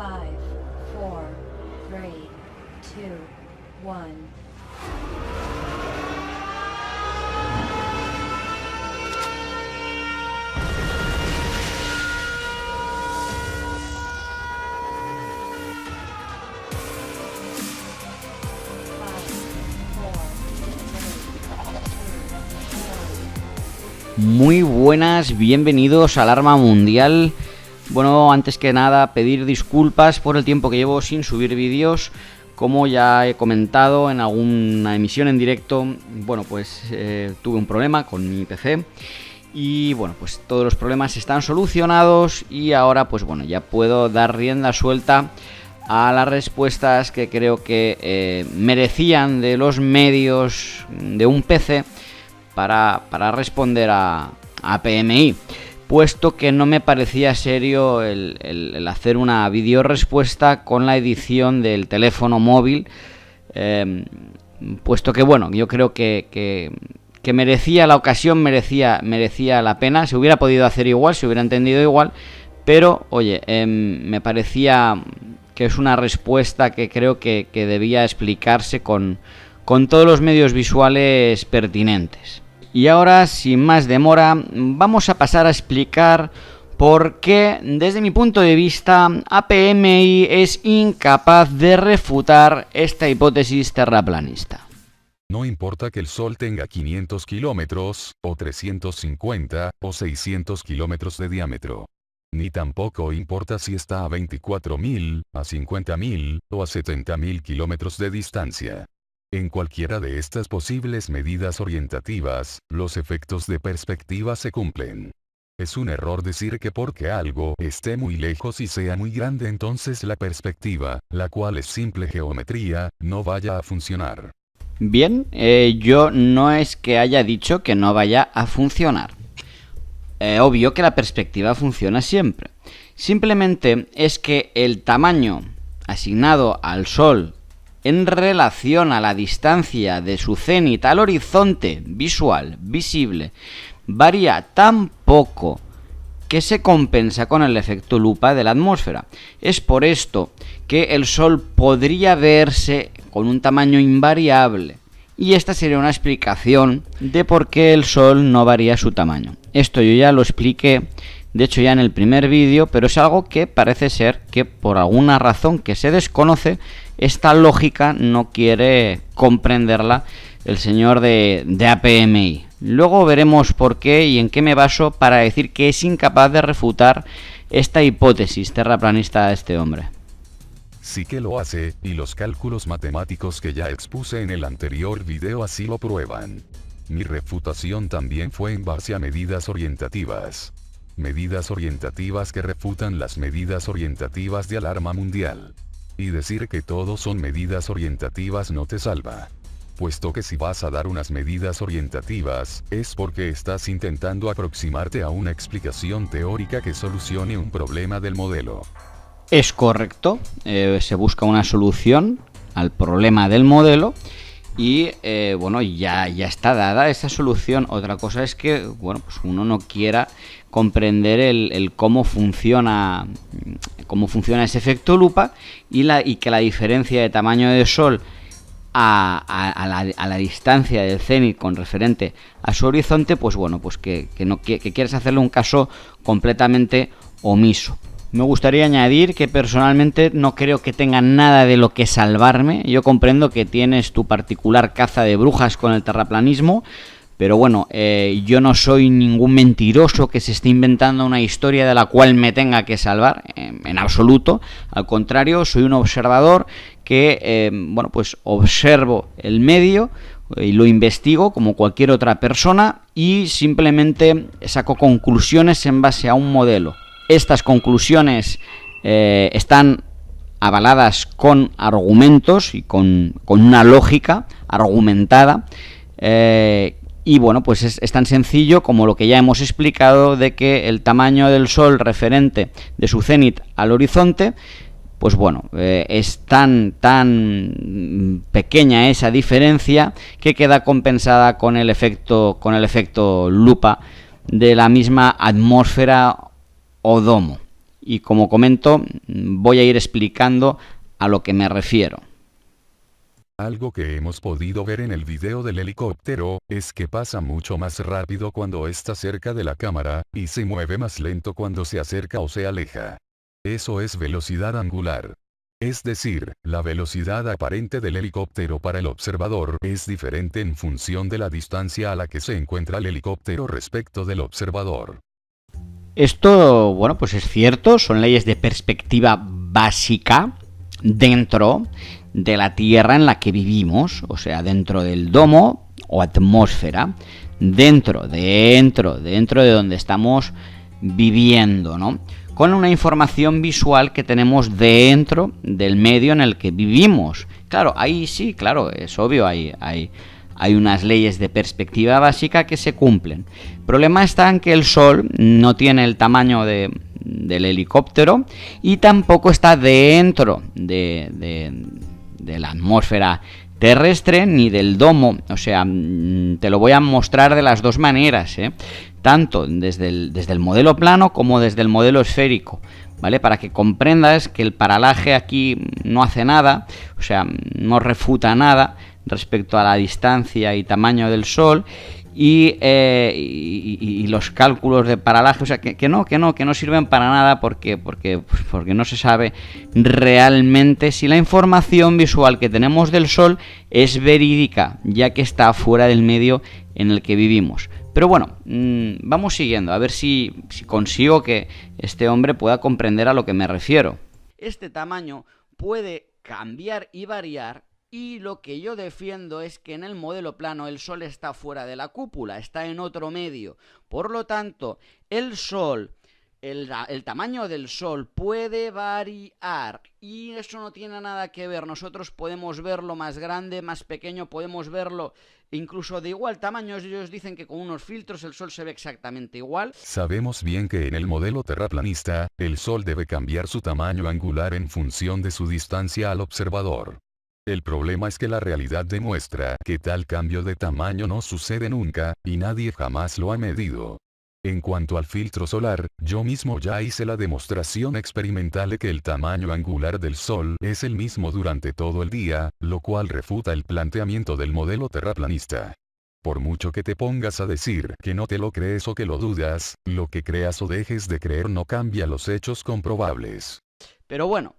5, 4, 3, 2, 1. Muy buenas, bienvenidos a Alarma Mundial. Bueno, antes que nada pedir disculpas por el tiempo que llevo sin subir vídeos. Como ya he comentado en alguna emisión en directo, bueno, pues tuve un problema con mi PC. Y bueno, pues todos los problemas están solucionados y ahora pues bueno, ya puedo dar rienda suelta a las respuestas que creo que merecían de los medios de un PC para responder a PMI, puesto que no me parecía serio el hacer una video respuesta con la edición del teléfono móvil, puesto que bueno, yo creo que merecía la ocasión, merecía la pena. Se hubiera podido hacer igual, se hubiera entendido igual, pero oye, me parecía que es una respuesta que creo que debía explicarse con todos los medios visuales pertinentes. Y ahora, sin más demora, vamos a pasar a explicar por qué, desde mi punto de vista, APMI es incapaz de refutar esta hipótesis terraplanista. No importa que el Sol tenga 500 kilómetros, o 350, o 600 kilómetros de diámetro. Ni tampoco importa si está a 24.000, a 50.000, o a 70.000 kilómetros de distancia. En cualquiera de estas posibles medidas orientativas, los efectos de perspectiva se cumplen. Es un error decir que porque algo esté muy lejos y sea muy grande entonces la perspectiva, la cual es simple geometría, no vaya a funcionar. Bien, yo no es que haya dicho que no vaya a funcionar. Obvio que la perspectiva funciona siempre. Simplemente es que el tamaño asignado al Sol en relación a la distancia de su cénit al horizonte visual, visible, varía tan poco que se compensa con el efecto lupa de la atmósfera. Es por esto que el Sol podría verse con un tamaño invariable, y esta sería una explicación de por qué el Sol no varía su tamaño. Esto yo ya lo expliqué, de hecho ya en el primer vídeo, pero es algo que parece ser que por alguna razón que se desconoce, esta lógica no quiere comprenderla el señor de APMI. Luego veremos por qué y en qué me baso para decir que es incapaz de refutar esta hipótesis terraplanista de este hombre. Sí que lo hace, y los cálculos matemáticos que ya expuse en el anterior video así lo prueban. Mi refutación también fue en base a medidas orientativas. Medidas orientativas que refutan las medidas orientativas de Alarma Mundial. Y decir que todo son medidas orientativas no te salva. Puesto que si vas a dar unas medidas orientativas, es porque estás intentando aproximarte a una explicación teórica que solucione un problema del modelo. Es correcto, se busca una solución al problema del modelo y bueno, ya está dada esa solución. Otra cosa es que bueno, pues uno no quiera comprender el cómo funciona ese efecto lupa y que la diferencia de tamaño de Sol a la distancia del cenit con referente a su horizonte, pues bueno, pues que quieres hacerle un caso completamente omiso. Me gustaría añadir que personalmente no creo que tenga nada de lo que salvarme. Yo comprendo que tienes tu particular caza de brujas con el terraplanismo, pero bueno, yo no soy ningún mentiroso que se esté inventando una historia de la cual me tenga que salvar, en absoluto. Al contrario, soy un observador que, bueno, pues observo el medio y lo investigo como cualquier otra persona y simplemente saco conclusiones en base a un modelo. Estas conclusiones están avaladas con argumentos y con una lógica argumentada. Y bueno, pues es tan sencillo como lo que ya hemos explicado de que el tamaño del Sol referente de su cenit al horizonte, pues bueno, es tan pequeña esa diferencia que queda compensada con el efecto lupa de la misma atmósfera o domo. y como comento, voy a ir explicando a lo que me refiero. Algo que hemos podido ver en el video del helicóptero, es que pasa mucho más rápido cuando está cerca de la cámara, y se mueve más lento cuando se acerca o se aleja. Eso es velocidad angular. Es decir, la velocidad aparente del helicóptero para el observador es diferente en función de la distancia a la que se encuentra el helicóptero respecto del observador. Esto, bueno, pues es cierto, son leyes de perspectiva básica dentro de la Tierra en la que vivimos, o sea, dentro del domo o atmósfera, dentro de donde estamos viviendo, ¿no? Con una información visual que tenemos dentro del medio en el que vivimos. Claro, ahí sí, claro, es obvio, hay unas leyes de perspectiva básica que se cumplen. El problema está en que el Sol no tiene el tamaño del helicóptero y tampoco está dentro de la atmósfera terrestre ni del domo. O sea, te lo voy a mostrar de las dos maneras, tanto desde el modelo plano como desde el modelo esférico, ¿vale? Para que comprendas que el paralaje aquí no hace nada, o sea, no refuta nada respecto a la distancia y tamaño del Sol y los cálculos de paralaje, o sea, que no sirven para nada porque no se sabe realmente si la información visual que tenemos del Sol es verídica, ya que está fuera del medio en el que vivimos. Pero bueno, vamos siguiendo, a ver si consigo que este hombre pueda comprender a lo que me refiero. Este tamaño puede cambiar y variar, y lo que yo defiendo es que en el modelo plano el Sol está fuera de la cúpula, está en otro medio. Por lo tanto, el Sol, el tamaño del Sol puede variar y eso no tiene nada que ver. Nosotros podemos verlo más grande, más pequeño, podemos verlo incluso de igual tamaño. Ellos dicen que con unos filtros el Sol se ve exactamente igual. Sabemos bien que en el modelo terraplanista, el Sol debe cambiar su tamaño angular en función de su distancia al observador. El problema es que la realidad demuestra que tal cambio de tamaño no sucede nunca, y nadie jamás lo ha medido. En cuanto al filtro solar, yo mismo ya hice la demostración experimental de que el tamaño angular del Sol es el mismo durante todo el día, lo cual refuta el planteamiento del modelo terraplanista. Por mucho que te pongas a decir que no te lo crees o que lo dudas, lo que creas o dejes de creer no cambia los hechos comprobables. Pero bueno,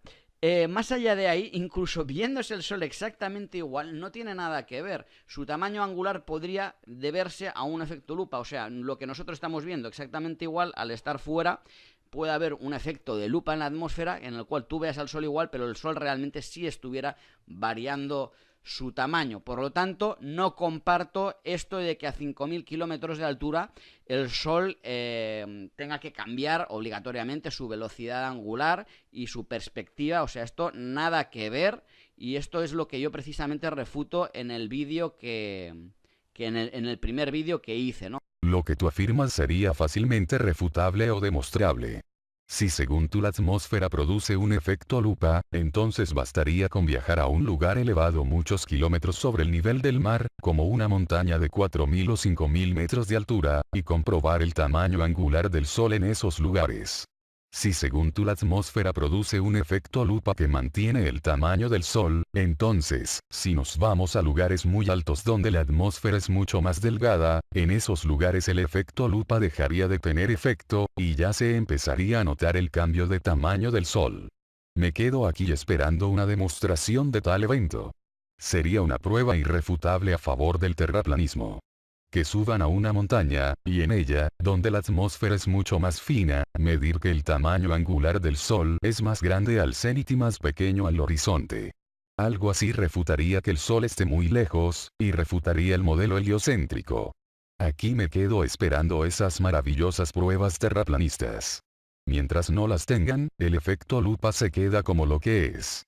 más allá de ahí, incluso viéndose el Sol exactamente igual, no tiene nada que ver. Su tamaño angular podría deberse a un efecto lupa, o sea, lo que nosotros estamos viendo exactamente igual, al estar fuera, puede haber un efecto de lupa en la atmósfera en el cual tú veas al Sol igual, pero el Sol realmente sí estuviera variando su tamaño. Por lo tanto, no comparto esto de que a 5.000 kilómetros de altura el Sol tenga que cambiar obligatoriamente su velocidad angular y su perspectiva. O sea, esto nada que ver, y esto es lo que yo precisamente refuto en el vídeo en el primer vídeo que hice, ¿no? Lo que tú afirmas sería fácilmente refutable o demostrable. Si según tú la atmósfera produce un efecto lupa, entonces bastaría con viajar a un lugar elevado muchos kilómetros sobre el nivel del mar, como una montaña de 4.000 o 5.000 metros de altura, y comprobar el tamaño angular del Sol en esos lugares. Si según tú la atmósfera produce un efecto lupa que mantiene el tamaño del Sol, entonces, si nos vamos a lugares muy altos donde la atmósfera es mucho más delgada, en esos lugares el efecto lupa dejaría de tener efecto, y ya se empezaría a notar el cambio de tamaño del Sol. Me quedo aquí esperando una demostración de tal evento. Sería una prueba irrefutable a favor del terraplanismo. Que suban a una montaña, y en ella, donde la atmósfera es mucho más fina, medir que el tamaño angular del Sol es más grande al cenit y más pequeño al horizonte. Algo así refutaría que el Sol esté muy lejos, y refutaría el modelo heliocéntrico. Aquí me quedo esperando esas maravillosas pruebas terraplanistas. Mientras no las tengan, el efecto lupa se queda como lo que es.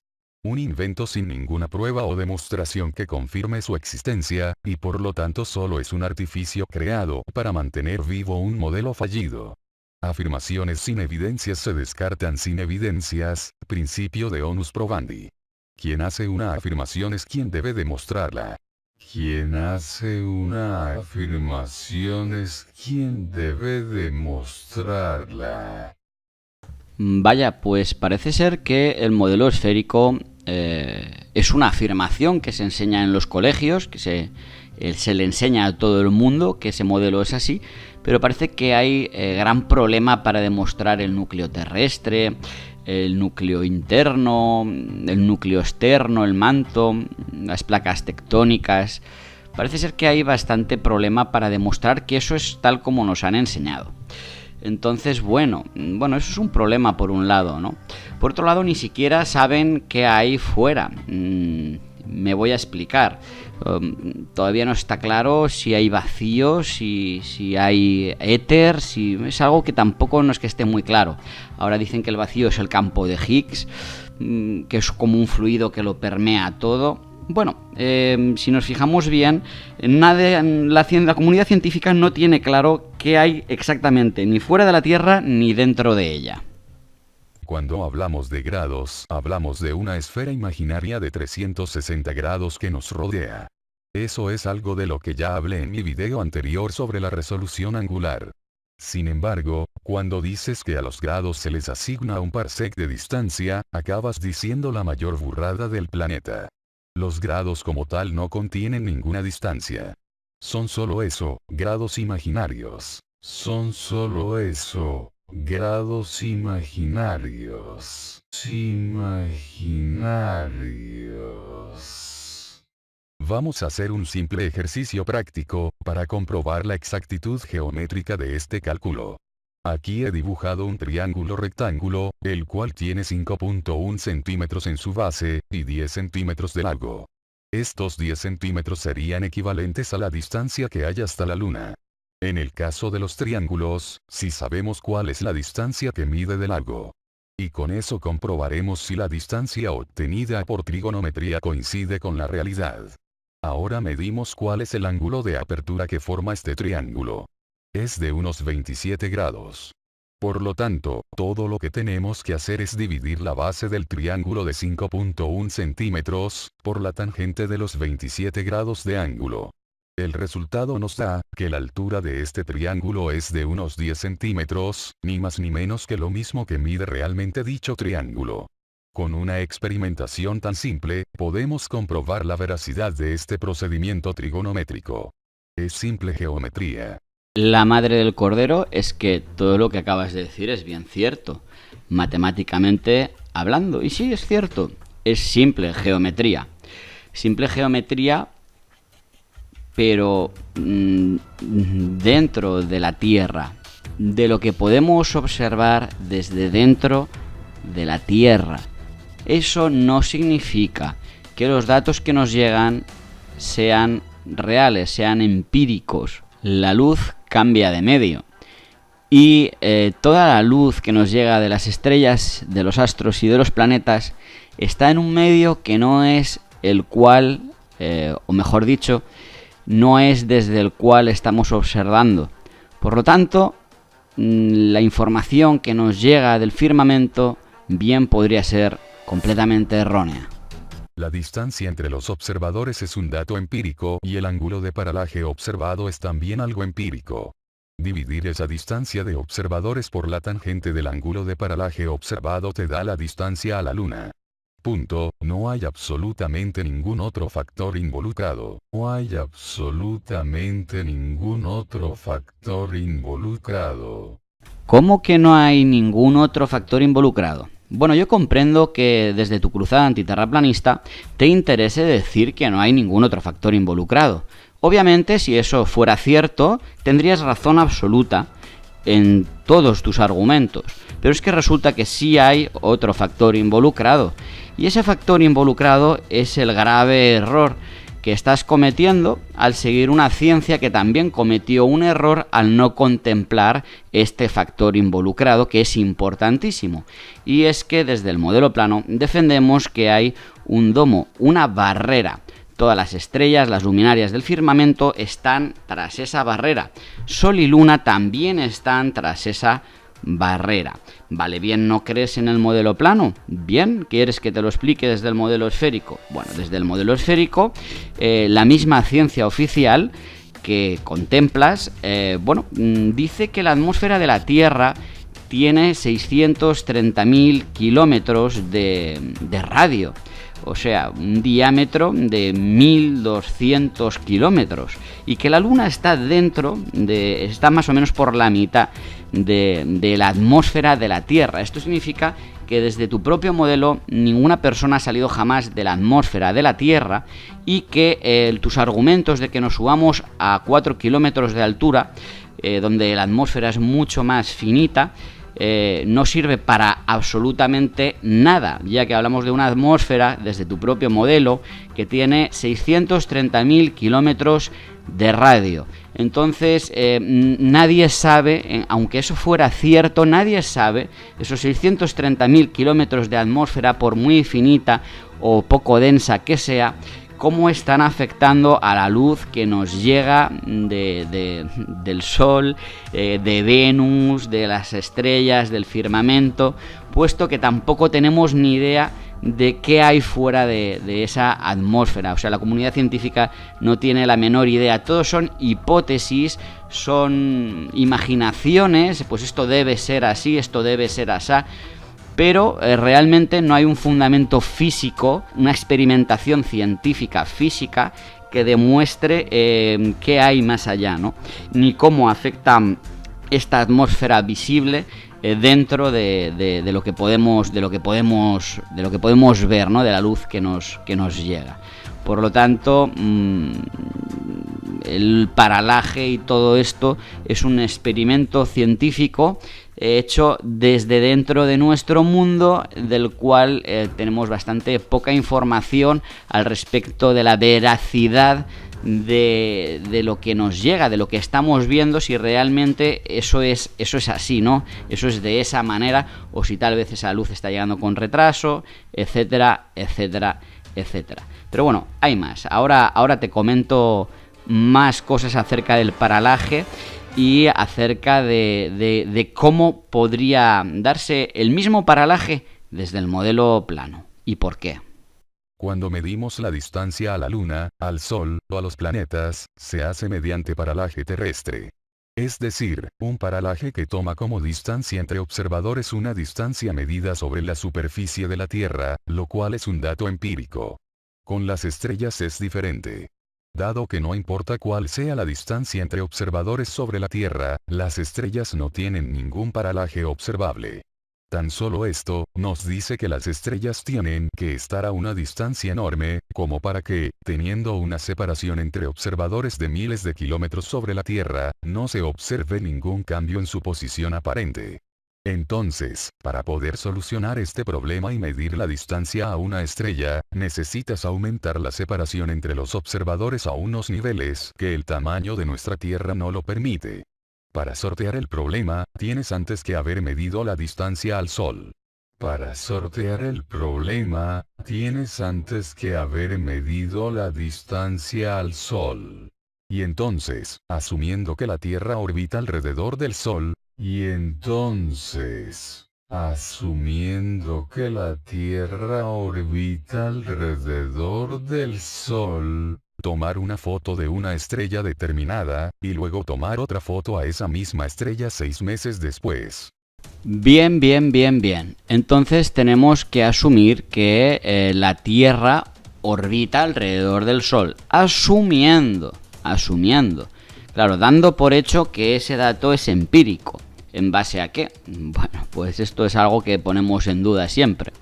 Un invento sin ninguna prueba o demostración que confirme su existencia, y por lo tanto solo es un artificio creado para mantener vivo un modelo fallido. Afirmaciones sin evidencias se descartan sin evidencias, principio de onus probandi. Quien hace una afirmación es quien debe demostrarla. Quien hace una afirmación es quien debe demostrarla. Vaya, pues parece ser que el modelo esférico es una afirmación que se enseña en los colegios, que se le enseña a todo el mundo que ese modelo es así, pero parece que hay gran problema para demostrar el núcleo terrestre, el núcleo interno, el núcleo externo, el manto, las placas tectónicas. Parece ser que hay bastante problema para demostrar que eso es tal como nos han enseñado. Entonces, bueno, eso es un problema por un lado, ¿no? Por otro lado, ni siquiera saben qué hay fuera. Me voy a explicar. Todavía no está claro si hay vacío, si hay éter, si es algo que tampoco no es que esté muy claro. Ahora dicen que el vacío es el campo de Higgs, que es como un fluido que lo permea todo. Bueno, si nos fijamos bien, la comunidad científica no tiene claro qué hay exactamente, ni fuera de la Tierra ni dentro de ella. Cuando hablamos de grados, hablamos de una esfera imaginaria de 360 grados que nos rodea. Eso es algo de lo que ya hablé en mi video anterior sobre la resolución angular. Sin embargo, cuando dices que a los grados se les asigna un parsec de distancia, acabas diciendo la mayor burrada del planeta. Los grados como tal no contienen ninguna distancia. Son solo eso, grados imaginarios. Son solo eso, grados imaginarios. Vamos a hacer un simple ejercicio práctico, para comprobar la exactitud geométrica de este cálculo. Aquí he dibujado un triángulo rectángulo, el cual tiene 5.1 centímetros en su base, y 10 centímetros de largo. Estos 10 centímetros serían equivalentes a la distancia que hay hasta la Luna. En el caso de los triángulos, sí sabemos cuál es la distancia que mide de largo. Y con eso comprobaremos si la distancia obtenida por trigonometría coincide con la realidad. Ahora medimos cuál es el ángulo de apertura que forma este triángulo. Es de unos 27 grados. Por lo tanto, todo lo que tenemos que hacer es dividir la base del triángulo de 5.1 centímetros, por la tangente de los 27 grados de ángulo. El resultado nos da, que la altura de este triángulo es de unos 10 centímetros, ni más ni menos que lo mismo que mide realmente dicho triángulo. Con una experimentación tan simple, podemos comprobar la veracidad de este procedimiento trigonométrico. Es simple geometría. La madre del cordero es que todo lo que acabas de decir es bien cierto, matemáticamente hablando. Y sí, es cierto, es simple geometría. Simple geometría, pero dentro de la Tierra, de lo que podemos observar desde dentro de la Tierra. Eso no significa que los datos que nos llegan sean reales, sean empíricos. La luz cambia de medio y toda la luz que nos llega de las estrellas, de los astros y de los planetas está en un medio que no es el cual, o mejor dicho, no es desde el cual estamos observando. Por lo tanto, la información que nos llega del firmamento bien podría ser completamente errónea. La distancia entre los observadores es un dato empírico y el ángulo de paralaje observado es también algo empírico. Dividir esa distancia de observadores por la tangente del ángulo de paralaje observado te da la distancia a la Luna. Punto. No hay absolutamente ningún otro factor involucrado. No hay absolutamente ningún otro factor involucrado. ¿Cómo que no hay ningún otro factor involucrado? Bueno, yo comprendo que desde tu cruzada antiterraplanista te interese decir que no hay ningún otro factor involucrado. Obviamente, si eso fuera cierto, tendrías razón absoluta en todos tus argumentos. Pero es que resulta que sí hay otro factor involucrado. Y ese factor involucrado es el grave error que estás cometiendo al seguir una ciencia que también cometió un error al no contemplar este factor involucrado, que es importantísimo. Y es que desde el modelo plano defendemos que hay un domo, una barrera. Todas las estrellas, las luminarias del firmamento están tras esa barrera. Sol y Luna también están tras esa barrera. Vale, bien, ¿no crees en el modelo plano? Bien, ¿quieres que te lo explique desde el modelo esférico? Bueno, desde el modelo esférico, la misma ciencia oficial que contemplas, dice que la atmósfera de la Tierra tiene 630.000 kilómetros de radio. O sea, un diámetro de 1.200 kilómetros. Y que la Luna está está más o menos por la mitad de la atmósfera de la Tierra. Esto significa que desde tu propio modelo ninguna persona ha salido jamás de la atmósfera de la Tierra y que tus argumentos de que nos subamos a 4 kilómetros de altura, donde la atmósfera es mucho más finita, no sirve para absolutamente nada, ya que hablamos de una atmósfera desde tu propio modelo que tiene 630.000 kilómetros de radio. Entonces nadie sabe, aunque eso fuera cierto, nadie sabe esos 630.000 kilómetros de atmósfera, por muy finita o poco densa que sea, cómo están afectando a la luz que nos llega del Sol, de Venus, de las estrellas, del firmamento, puesto que tampoco tenemos ni idea de qué hay fuera de esa atmósfera. O sea, la comunidad científica no tiene la menor idea. Todos son hipótesis, son imaginaciones, pues esto debe ser así, esto debe ser asá. Pero realmente no hay un fundamento físico, una experimentación científica física que demuestre qué hay más allá, ¿no? Ni cómo afecta esta atmósfera visible dentro de lo que podemos ver, ¿no? De la luz que nos llega. Por lo tanto, el paralaje y todo esto es un experimento científico hecho desde dentro de nuestro mundo, del cual tenemos bastante poca información al respecto de la veracidad de lo que nos llega, de lo que estamos viendo, si realmente eso es así, ¿no? Eso es de esa manera, o si tal vez esa luz está llegando con retraso, etcétera, etcétera, etcétera. Pero bueno, hay más. Ahora te comento más cosas acerca del paralaje y acerca de cómo podría darse el mismo paralaje desde el modelo plano. ¿Y por qué? Cuando medimos la distancia a la Luna, al Sol o a los planetas, se hace mediante paralaje terrestre. Es decir, un paralaje que toma como distancia entre observadores una distancia medida sobre la superficie de la Tierra, lo cual es un dato empírico. Con las estrellas es diferente. Dado que no importa cuál sea la distancia entre observadores sobre la Tierra, las estrellas no tienen ningún paralaje observable. Tan solo esto nos dice que las estrellas tienen que estar a una distancia enorme, como para que, teniendo una separación entre observadores de miles de kilómetros sobre la Tierra, no se observe ningún cambio en su posición aparente. Entonces, para poder solucionar este problema y medir la distancia a una estrella, necesitas aumentar la separación entre los observadores a unos niveles que el tamaño de nuestra Tierra no lo permite. Para sortear el problema, tienes antes que haber medido la distancia al Sol. Para sortear el problema, tienes antes que haber medido la distancia al Sol. Y entonces, asumiendo que la Tierra orbita alrededor del Sol, tomar una foto de una estrella determinada, y luego tomar otra foto a esa misma estrella 6 meses después. Bien. Entonces tenemos que asumir que la Tierra orbita alrededor del Sol. Asumiendo. Claro, dando por hecho que ese dato es empírico. ¿En base a qué? Bueno, pues esto es algo que ponemos en duda siempre.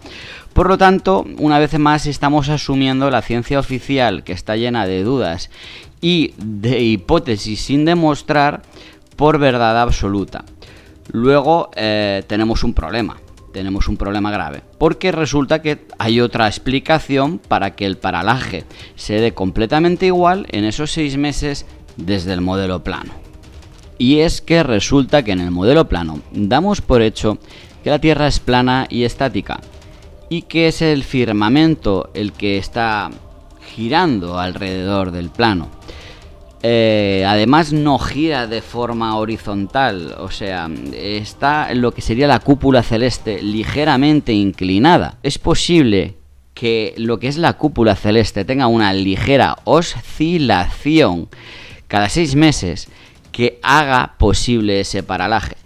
Por lo tanto, una vez más estamos asumiendo la ciencia oficial, que está llena de dudas y de hipótesis sin demostrar, por verdad absoluta. Luego tenemos un problema grave, porque resulta que hay otra explicación para que el paralaje se dé completamente igual en esos 6 meses desde el modelo plano. Y es que resulta que en el modelo plano damos por hecho que la Tierra es plana y estática, y que es el firmamento el que está girando alrededor del plano. Además no gira de forma horizontal, o sea, está en lo que sería la cúpula celeste ligeramente inclinada. Es posible que lo que es la cúpula celeste tenga una ligera oscilación cada 6 meses que haga posible ese paralaje.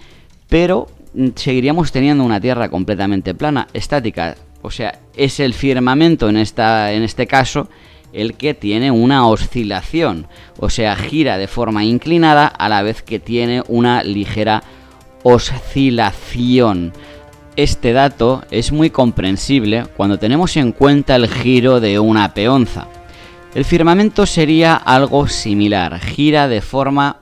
Pero seguiríamos teniendo una Tierra completamente plana, estática. O sea, es el firmamento en este caso el que tiene una oscilación, o sea, gira de forma inclinada a la vez que tiene una ligera oscilación. Este dato es muy comprensible cuando tenemos en cuenta el giro de una peonza. El firmamento sería algo similar, gira de forma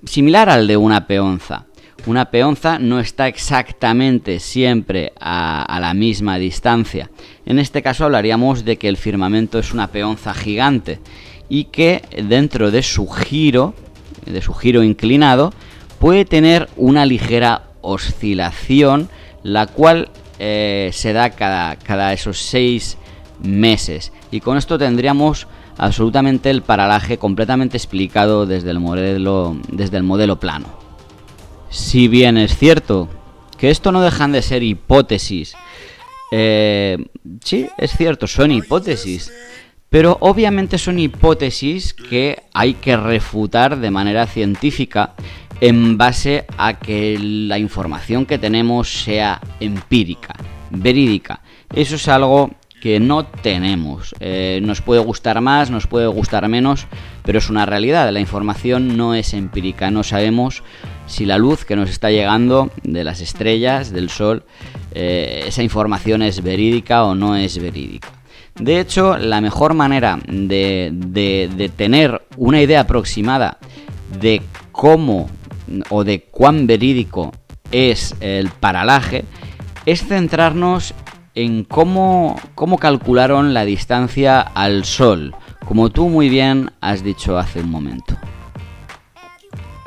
similar al de una peonza. Una peonza no está exactamente siempre a la misma distancia. En este caso hablaríamos de que el firmamento es una peonza gigante y que dentro de su giro inclinado, puede tener una ligera oscilación, la cual se da cada esos 6 meses. Y con esto tendríamos absolutamente el paralaje completamente explicado desde el modelo plano. Si bien es cierto que esto no dejan de ser hipótesis, sí, es cierto, son hipótesis, pero obviamente son hipótesis que hay que refutar de manera científica en base a que la información que tenemos sea empírica, verídica. Eso es algo que no tenemos. Nos puede gustar más, nos puede gustar menos, pero es una realidad. La información no es empírica. No sabemos si la luz que nos está llegando de las estrellas, del Sol, esa información es verídica o no es verídica. De hecho, la mejor manera de tener una idea aproximada de cómo o de cuán verídico es el paralaje es centrarnos en cómo calcularon la distancia al Sol, como tú muy bien has dicho hace un momento.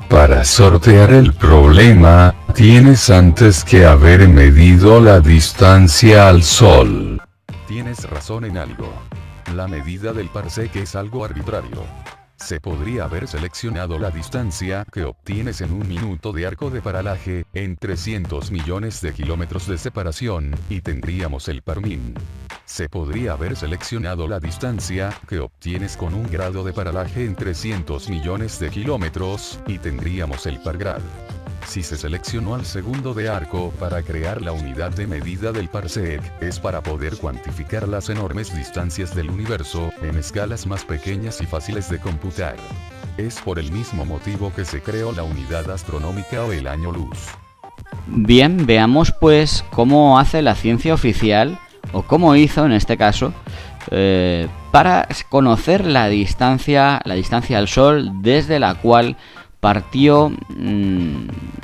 Para sortear el problema, tienes antes que haber medido la distancia al Sol. Tienes razón en algo. La medida del parsec es algo arbitrario. Se podría haber seleccionado la distancia que obtienes en un minuto de arco de paralaje, en 300 millones de kilómetros de separación, y tendríamos el parmin. Se podría haber seleccionado la distancia que obtienes con un grado de paralaje en 300 millones de kilómetros, y tendríamos el pargrad. Si se seleccionó al segundo de arco para crear la unidad de medida del parsec, es para poder cuantificar las enormes distancias del universo, en escalas más pequeñas y fáciles de computar. Es por el mismo motivo que se creó la unidad astronómica o el año luz. Bien, veamos pues cómo hace la ciencia oficial, o cómo hizo en este caso, para conocer la distancia al Sol desde la cual partió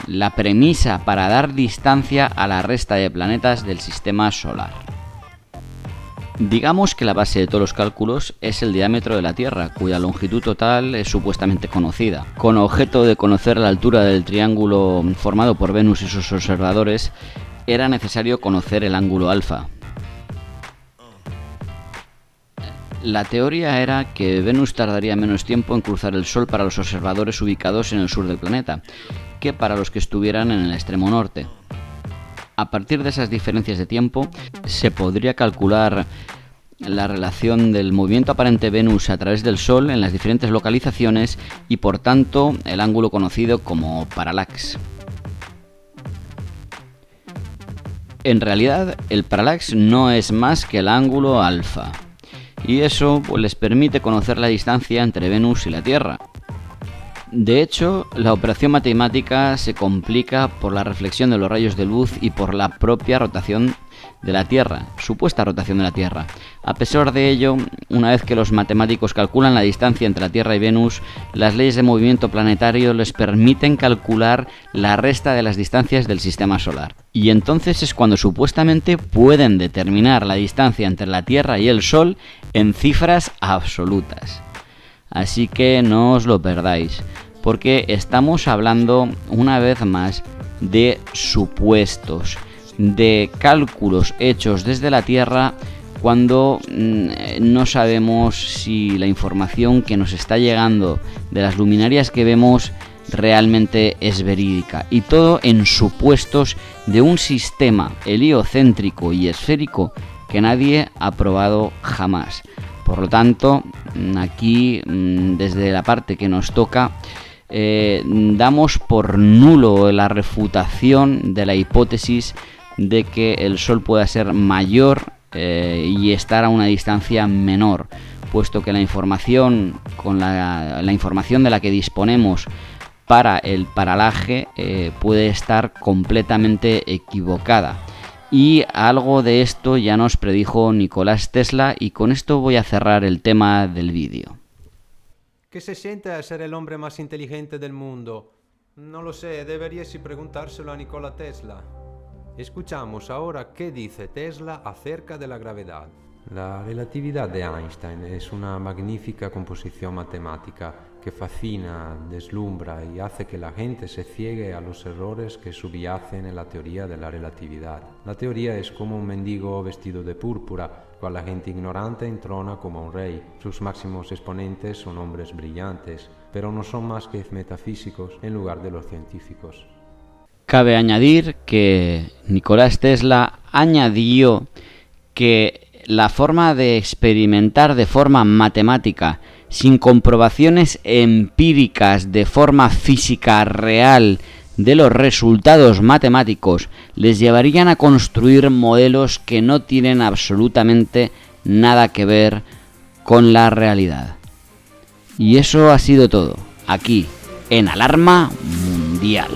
la premisa para dar distancia a la resta de planetas del sistema solar. Digamos que la base de todos los cálculos es el diámetro de la Tierra, cuya longitud total es supuestamente conocida. Con objeto de conocer la altura del triángulo formado por Venus y sus observadores, era necesario conocer el ángulo alfa. La teoría era que Venus tardaría menos tiempo en cruzar el Sol para los observadores ubicados en el sur del planeta, que para los que estuvieran en el extremo norte. A partir de esas diferencias de tiempo, se podría calcular la relación del movimiento aparente de Venus a través del Sol en las diferentes localizaciones y, por tanto, el ángulo conocido como paralax. En realidad, el paralax no es más que el ángulo alfa. Y eso pues, les permite conocer la distancia entre Venus y la Tierra. De hecho, la operación matemática se complica por la reflexión de los rayos de luz y por la propia rotación de la Tierra, supuesta rotación de la Tierra. A pesar de ello, una vez que los matemáticos calculan la distancia entre la Tierra y Venus, las leyes de movimiento planetario les permiten calcular la resta de las distancias del sistema solar. Y entonces es cuando supuestamente pueden determinar la distancia entre la Tierra y el Sol en cifras absolutas. Así que no os lo perdáis, porque estamos hablando una vez más de supuestos, de cálculos hechos desde la Tierra cuando no sabemos si la información que nos está llegando de las luminarias que vemos realmente es verídica, y todo en supuestos de un sistema heliocéntrico y esférico que nadie ha probado jamás. Por lo tanto, aquí, desde la parte que nos toca, damos por nulo la refutación de la hipótesis de que el Sol pueda ser mayor y estar a una distancia menor, puesto que la información la información de la que disponemos para el paralaje puede estar completamente equivocada. Y algo de esto ya nos predijo Nicolás Tesla, y con esto voy a cerrar el tema del vídeo. ¿Qué se siente ser el hombre más inteligente del mundo? No lo sé, deberíais preguntárselo a Nikola Tesla. Escuchamos ahora qué dice Tesla acerca de la gravedad. La relatividad de Einstein es una magnífica composición matemática que fascina, deslumbra y hace que la gente se ciegue a los errores que subyacen en la teoría de la relatividad. La teoría es como un mendigo vestido de púrpura, cual la gente ignorante entrona como un rey. Sus máximos exponentes son hombres brillantes, pero no son más que metafísicos en lugar de los científicos. Cabe añadir que Nicolás Tesla añadió que la forma de experimentar de forma matemática, sin comprobaciones empíricas de forma física real de los resultados matemáticos, les llevarían a construir modelos que no tienen absolutamente nada que ver con la realidad. Y eso ha sido todo, aquí, en Alarma Mundial.